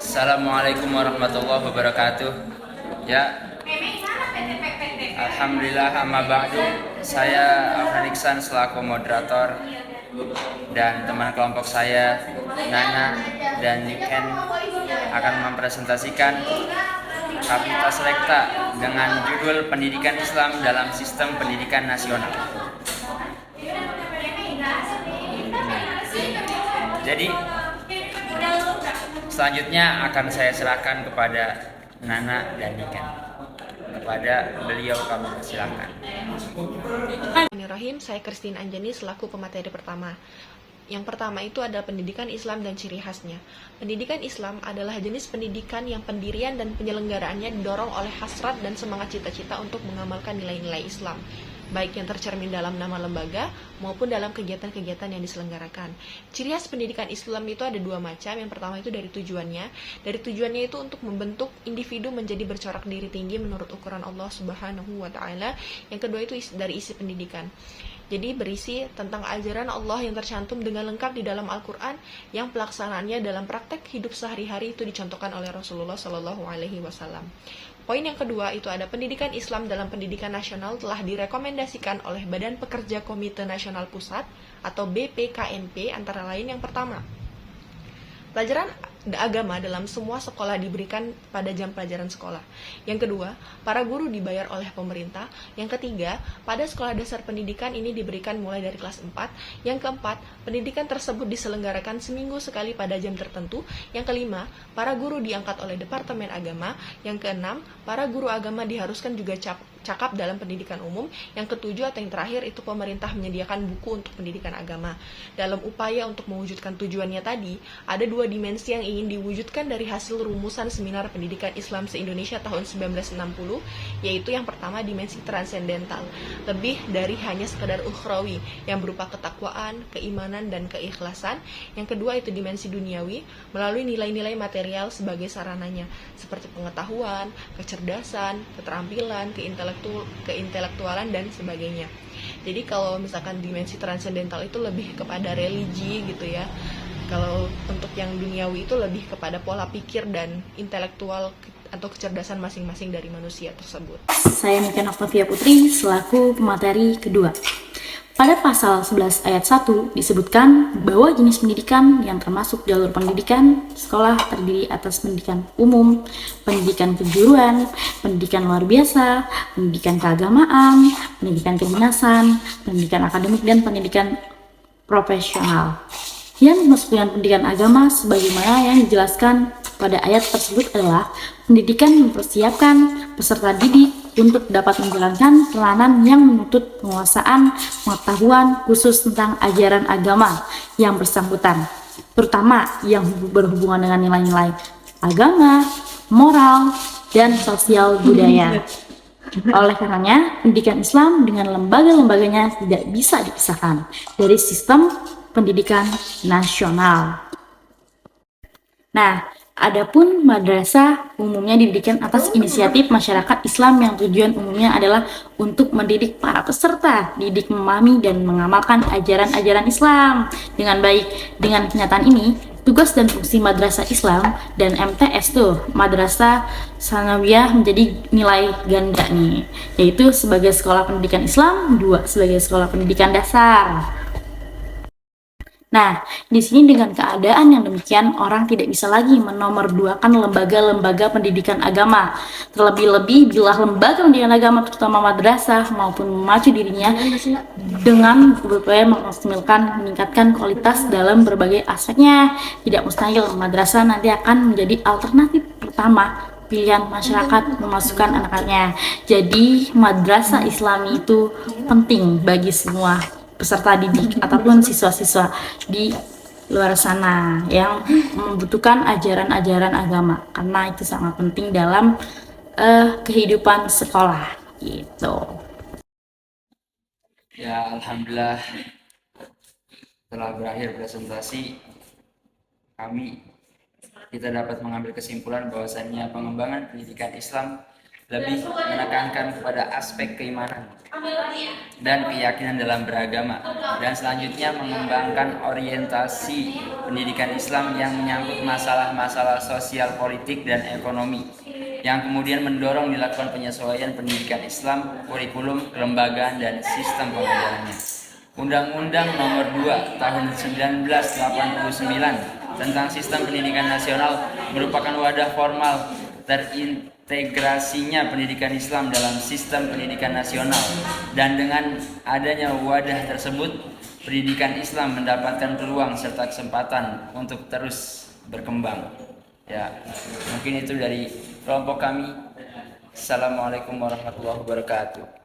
Assalamualaikum warahmatullahi wabarakatuh. Ya, Alhamdulillah, amma ba'du. Saya Afnan Iksan selaku moderator dan teman kelompok saya Nana dan Niken akan mempresentasikan Kapita Selekta dengan judul Pendidikan Islam dalam Sistem Pendidikan Nasional. Jadi selanjutnya akan saya serahkan kepada Nana dan Niken. Kepada beliau kami silakan. Bismillahirrahmanirrahim. Saya Christine Anjani selaku pemateri pertama. Yang pertama itu adalah pendidikan Islam dan ciri khasnya. Pendidikan Islam adalah jenis pendidikan yang pendirian dan penyelenggaraannya didorong oleh hasrat dan semangat cita-cita untuk mengamalkan nilai-nilai Islam, baik yang tercermin dalam nama lembaga maupun dalam kegiatan-kegiatan yang diselenggarakan. Ciri khas pendidikan Islam itu ada dua macam. Yang pertama itu dari tujuannya. Dari tujuannya itu untuk membentuk individu menjadi bercorak diri tinggi menurut ukuran Allah Subhanahu wa taala. Yang kedua itu dari isi pendidikan. Jadi berisi tentang ajaran Allah yang tercantum dengan lengkap di dalam Al-Quran, yang pelaksanaannya dalam praktek hidup sehari-hari itu dicontohkan oleh Rasulullah Shallallahu Alaihi Wasallam. Poin yang kedua itu ada pendidikan Islam dalam pendidikan nasional telah direkomendasikan oleh Badan Pekerja Komite Nasional Pusat atau BPKNP, antara lain yang pertama, pelajaran agama dalam semua sekolah diberikan pada jam pelajaran sekolah. Yang kedua, para guru dibayar oleh pemerintah. Yang ketiga, pada sekolah dasar pendidikan ini diberikan mulai dari kelas 4. Yang keempat, pendidikan tersebut diselenggarakan seminggu sekali pada jam tertentu. Yang kelima, para guru diangkat oleh Departemen Agama. Yang keenam, para guru agama diharuskan juga cakap dalam pendidikan umum. Yang ketujuh atau yang terakhir itu pemerintah menyediakan buku untuk pendidikan agama. Dalam upaya untuk mewujudkan tujuannya tadi, ada dua dimensi yang ingin diwujudkan dari hasil rumusan Seminar Pendidikan Islam se-Indonesia tahun 1960, yaitu yang pertama dimensi transendental, lebih dari hanya sekedar ukhrawi yang berupa ketakwaan, keimanan, dan keikhlasan. Yang kedua itu dimensi duniawi melalui nilai-nilai material sebagai sarananya, seperti pengetahuan, kecerdasan, keterampilan, keintelektualan, dan sebagainya. Jadi kalau misalkan dimensi transendental itu lebih kepada religi gitu ya. Kalau untuk yang duniawi itu lebih kepada pola pikir dan intelektual atau kecerdasan masing-masing dari manusia tersebut. Saya Niken Octavia Putri selaku pemateri kedua. Pada pasal 11 ayat 1 disebutkan bahwa jenis pendidikan yang termasuk jalur pendidikan sekolah terdiri atas pendidikan umum, pendidikan kejuruan, pendidikan luar biasa, pendidikan keagamaan, pendidikan kedinasan, pendidikan akademik, dan pendidikan profesional. Yang dimaksud dengan pendidikan agama sebagaimana yang dijelaskan pada ayat tersebut adalah pendidikan mempersiapkan peserta didik untuk dapat menjalankan peranan yang menuntut penguasaan pengetahuan khusus tentang ajaran agama yang bersangkutan, terutama yang berhubungan dengan nilai-nilai agama, moral, dan sosial budaya. Oleh karenanya, pendidikan Islam dengan lembaga-lembaganya tidak bisa dipisahkan dari sistem pendidikan nasional. Nah, adapun madrasah umumnya didirikan atas inisiatif masyarakat Islam yang tujuan umumnya adalah untuk mendidik para peserta didik memahami dan mengamalkan ajaran-ajaran Islam dengan baik. Dengan kenyataan ini, tugas dan fungsi madrasah Islam dan MTS madrasah sanawiyah menjadi nilai ganda nih, yaitu sebagai sekolah pendidikan Islam, 2 sebagai sekolah pendidikan dasar. Nah, di sini dengan keadaan yang demikian, orang tidak bisa lagi menomorduakan lembaga-lembaga pendidikan agama. Terlebih-lebih bila lembaga pendidikan agama, terutama madrasah, maupun memacu dirinya dengan berupaya memaksimalkan, meningkatkan kualitas dalam berbagai aspeknya. Tidak mustahil madrasah nanti akan menjadi alternatif pertama pilihan masyarakat memasukkan anak-anaknya. Jadi madrasah Islami itu penting bagi semua peserta didik ataupun siswa-siswa di luar sana yang membutuhkan ajaran-ajaran agama, karena itu sangat penting dalam kehidupan sekolah gitu. Ya, alhamdulillah, setelah berakhir presentasi kita dapat mengambil kesimpulan bahwasannya pengembangan pendidikan Islam lebih menekankan kepada aspek keimanan dan keyakinan dalam beragama, dan selanjutnya mengembangkan orientasi pendidikan Islam yang menyangkut masalah-masalah sosial, politik, dan ekonomi, yang kemudian mendorong dilakukan penyesuaian pendidikan Islam, kurikulum, kelembagaan, dan sistem pengajarannya. Undang-Undang Nomor 2 Tahun 1989 tentang Sistem Pendidikan Nasional merupakan wadah formal terintegrasinya pendidikan Islam dalam sistem pendidikan nasional, dan dengan adanya wadah tersebut, pendidikan Islam mendapatkan peluang serta kesempatan untuk terus berkembang. Ya, mungkin itu dari kelompok kami. Assalamualaikum warahmatullahi wabarakatuh.